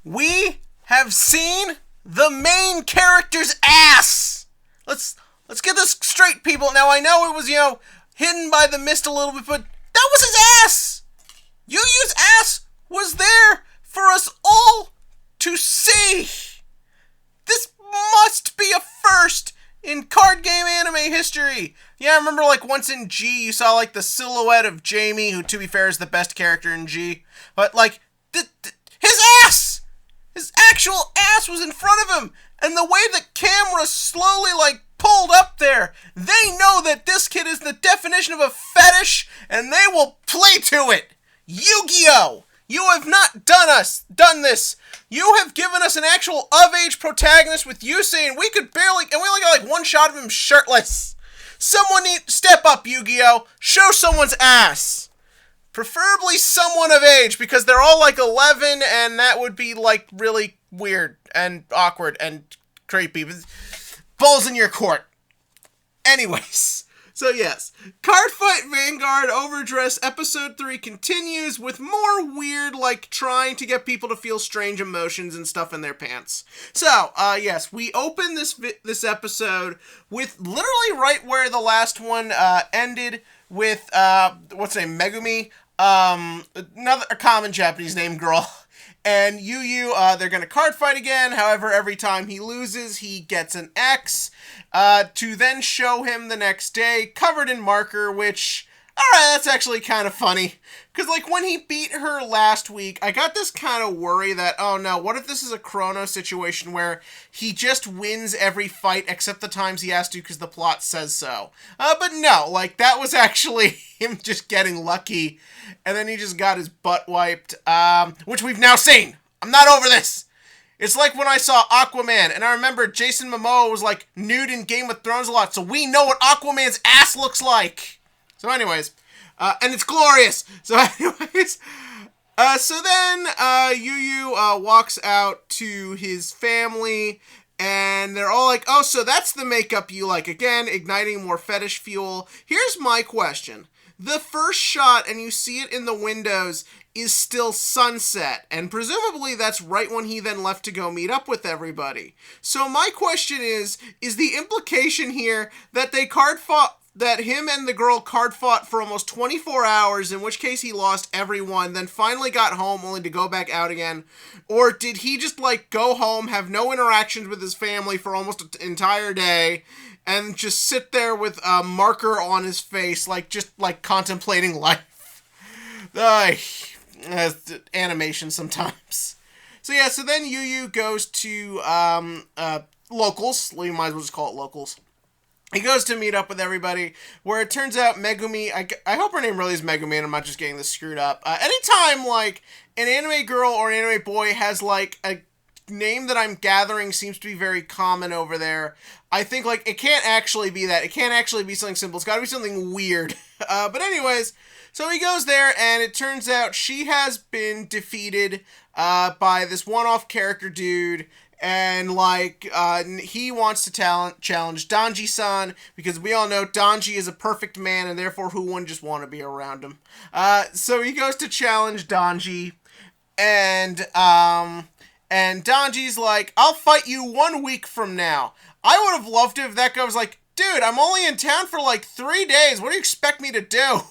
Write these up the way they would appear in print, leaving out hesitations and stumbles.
we have seen the main character's ass. Let's get this straight, people. Now, I know it was, hidden by the mist a little bit, but that was his ass. Yu Yu's ass was there for us all to see. This must be a first in card game anime history. Yeah, I remember once in G, you saw the silhouette of Jamie, who to be fair is the best character in G. But his ass! His actual ass was in front of him. And the way the camera slowly pulled up there, they know that this kid is the definition of a fetish, and they will play to it. Yu-Gi-Oh! You have not done this. You have given us an actual of-age protagonist with Yusei, and we only got one shot of him shirtless. Someone step up, Yu-Gi-Oh! Show someone's ass. Preferably someone of age, because they're all 11, and that would be really weird and awkward and creepy. Balls in your court. Anyways. So yes, Cardfight Vanguard Overdress Episode 3 continues with more weird, trying to get people to feel strange emotions and stuff in their pants. So, yes, we open this episode with literally right where the last one ended with, what's her name, Megumi, a common Japanese name girl. And Yu, they're gonna card fight again. However, every time he loses, he gets an X, to then show him the next day, covered in marker, which, alright, that's actually kind of funny. Because, when he beat her last week, I got this kind of worry that, oh no, what if this is a Chrono situation where he just wins every fight except the times he has to because the plot says so. But no, that was actually him just getting lucky, and then he just got his butt wiped, which we've now seen. I'm not over this. It's like when I saw Aquaman, and I remember Jason Momoa was nude in Game of Thrones a lot, so we know what Aquaman's ass looks like. So anyways, and it's glorious. So anyways, so then Yu walks out to his family, and they're all oh, so that's the makeup you like. Again, igniting more fetish fuel. Here's my question. The first shot, and you see it in the windows, is still sunset, and presumably that's right when he then left to go meet up with everybody. So my question is the implication here that that him and the girl card fought for almost 24 hours, in which case he lost everyone, then finally got home only to go back out again? Or did he just go home, have no interactions with his family for almost an entire day, and just sit there with a marker on his face, contemplating life? Animation sometimes. So yeah, so then Yu goes to locals. You might as well just call it locals. He goes to meet up with everybody, where it turns out Megumi, I hope her name really is Megumi and I'm not just getting this screwed up. Anytime, an anime girl or an anime boy has, a name that I'm gathering seems to be very common over there, I think, it can't actually be that. It can't actually be something simple. It's gotta be something weird. But anyways, so he goes there, and it turns out she has been defeated by this one-off character dude, and he wants to challenge Danji-san, because we all know Danji is a perfect man, and therefore who wouldn't just want to be around him? So he goes to challenge Danji, and Danji's I'll fight you 1 week from now. I would have loved it if that guy was dude, I'm only in town for 3 days, what do you expect me to do?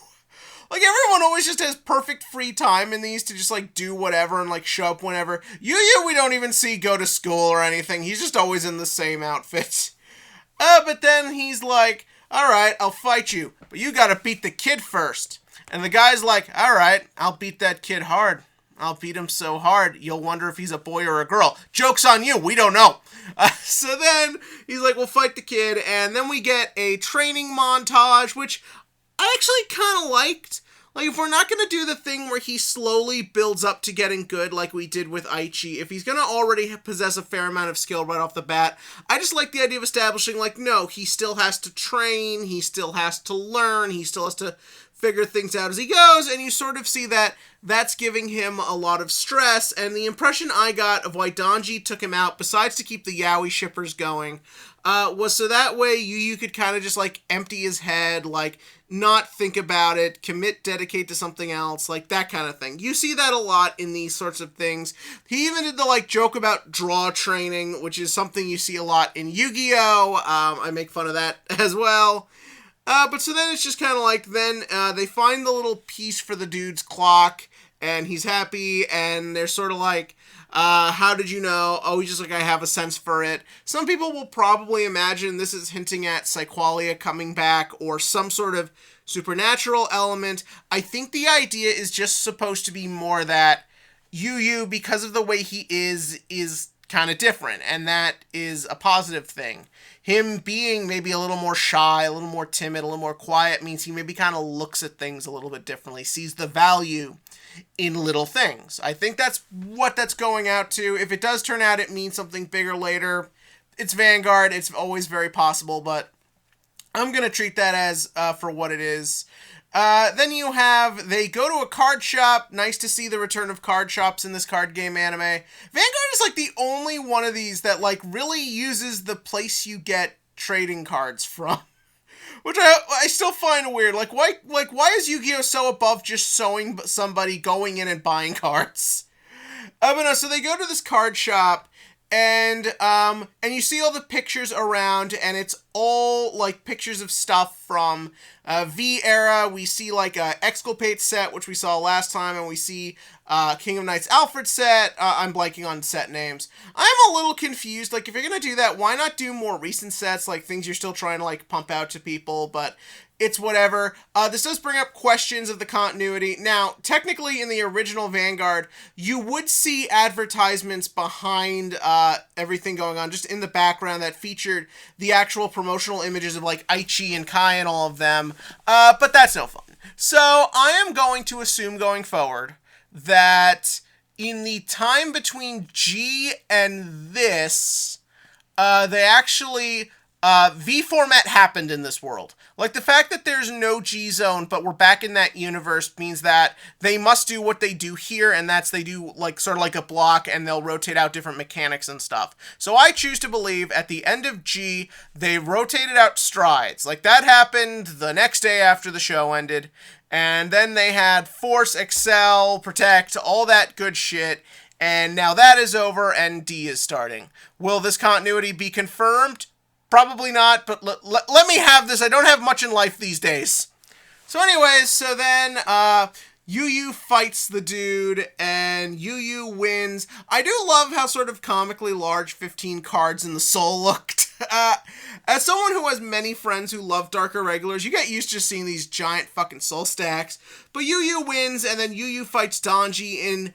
Everyone always just has perfect free time in these to just, do whatever and, show up whenever. Yu we don't even see go to school or anything. He's just always in the same outfit. But then he's alright, I'll fight you, but you gotta beat the kid first. And the guy's alright, I'll beat that kid hard. I'll beat him so hard, you'll wonder if he's a boy or a girl. Joke's on you, we don't know. So then he's we'll fight the kid, and then we get a training montage, which I actually kind of liked. If we're not going to do the thing where he slowly builds up to getting good like we did with Aichi, if he's going to already possess a fair amount of skill right off the bat, I just like the idea of establishing, no, he still has to train, he still has to learn, he still has to figure things out as he goes, and you sort of see that that's giving him a lot of stress, and the impression I got of why Donji took him out, besides to keep the yaoi shippers going, was so that way you could kind of just, like, empty his head, like, not think about it, dedicate to something else, like, that kind of thing. You see that a lot in these sorts of things. He even did the, like, joke about draw training, which is something you see a lot in Yu-Gi-Oh! I make fun of that as well. But so then it's just kind of like, then they find the little piece for the dude's clock, and he's happy, and they're sort of like, how did you know? Oh, he's just like, I have a sense for it. Some people will probably imagine this is hinting at Psyqualia coming back, or some sort of supernatural element. I think the idea is just supposed to be more that Yu, because of the way he is kind of different, and that is a positive thing. Him being maybe a little more shy, a little more timid, a little more quiet means he maybe kind of looks at things a little bit differently, sees the value in little things. I think that's what that's going out to. If it does turn out it means something bigger later, it's Vanguard, it's always very possible, but I'm going to treat that as for what it is. Then they go to a card shop. Nice to see the return of card shops in this card game anime. Vanguard is like the only one of these that like really uses the place you get trading cards from. Which I still find weird. Like why is Yu-Gi-Oh! So above just showing somebody going in and buying cards? But no, so they go to this card shop, and you see all the pictures around, and it's all like pictures of stuff from V era. We see like a Exculpate set, which we saw last time, and we see King of Knights Alfred set. I'm blanking on set names. I'm a little confused. Like, if you're gonna do that, why not do more recent sets, like things you're still trying to like pump out to people? But it's whatever. This does bring up questions of the continuity. Now, technically, in the original Vanguard, you would see advertisements behind everything going on, just in the background, that featured the actual promotional images of like Aichi and Kai and all of them. But that's no fun. So I am going to assume going forward that in the time between G and this, they actually V format happened in this world. Like, the fact that there's no G zone, but we're back in that universe, means that they must do what they do here, and that's they do, like, sort of like a block, and they'll rotate out different mechanics and stuff. So I choose to believe at the end of G, they rotated out strides. Like, that happened the next day after the show ended, and then they had Force, Excel, Protect, all that good shit, and now that is over, and D is starting. Will this continuity be confirmed? Probably not, but let me have this. I don't have much in life these days. So anyways, so then Yu fights the dude, and Yu wins. I do love how sort of comically large 15 cards in the soul looked. As someone who has many friends who love Dark Irregulars, you get used to seeing these giant fucking soul stacks. But Yu wins, and then Yu fights Donji in...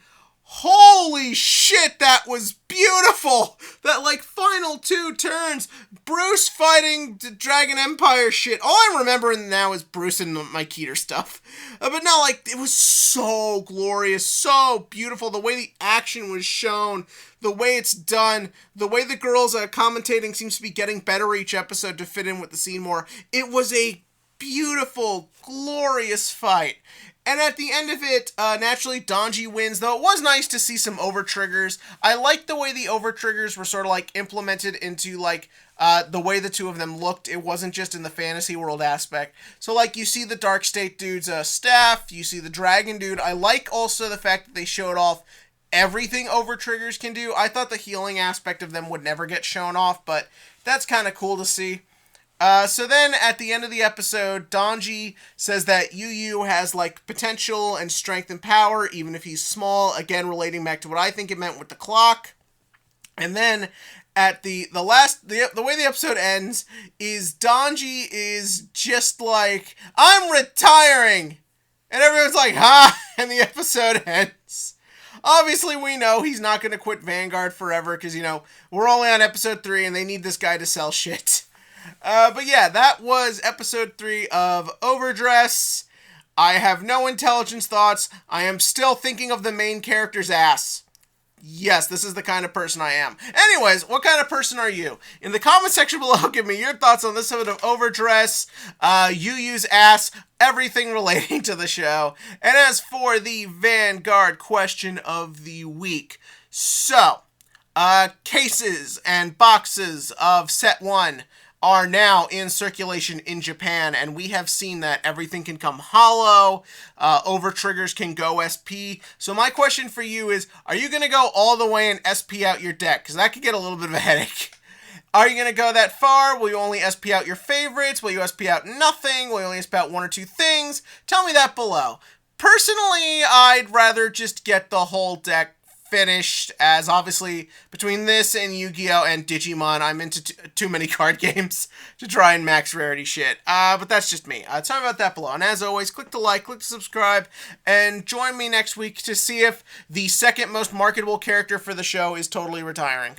Holy shit, that was beautiful! That, like, final 2 turns, Bruce fighting Dragon Empire shit. All I'm remembering now is Bruce and my Keter stuff. But no, like, it was so glorious, so beautiful. The way the action was shown, the way it's done, the way the girls commentating seems to be getting better each episode to fit in with the scene more. It was a beautiful, glorious fight. And at the end of it, naturally, Donji wins, though it was nice to see some over-triggers. I liked the way the over-triggers were sort of, like, implemented into, like, the way the two of them looked. It wasn't just in the fantasy world aspect. So, like, you see the Dark State dude's staff, you see the Dragon dude. I like also the fact that they showed off everything over-triggers can do. I thought the healing aspect of them would never get shown off, but that's kind of cool to see. So then, at the end of the episode, Donji says that Yu has, like, potential and strength and power, even if he's small, again, relating back to what I think it meant with the clock. And then, at the way the episode ends, is Donji is just like, I'm retiring! And everyone's like, ha! And the episode ends. Obviously, we know he's not going to quit Vanguard forever, because, you know, we're only on episode 3, and they need this guy to sell shit. But yeah, that was episode 3 of Overdress. I have no intelligence thoughts. I am still thinking of the main character's ass. Yes, this is the kind of person I am. Anyways, what kind of person are you? In the comment section below, give me your thoughts on this episode of Overdress, You Use Ass, everything relating to the show. And as for the Vanguard question of the week, so, cases and boxes of set 1 are now in circulation in Japan, and we have seen that everything can come hollow, over triggers can go SP. So my question for you is, are you going to go all the way and SP out your deck? Because that could get a little bit of a headache. Are you going to go that far? Will you only SP out your favorites? Will you SP out nothing? Will you only SP out one or two things? Tell me that below. Personally, I'd rather just get the whole deck finished, as obviously between this and Yu-Gi-Oh! And Digimon, I'm into too many card games to try and max rarity shit. But that's just me. Tell me about that below. And as always, click the like, click the subscribe, and join me next week to see if the second most marketable character for the show is totally retiring.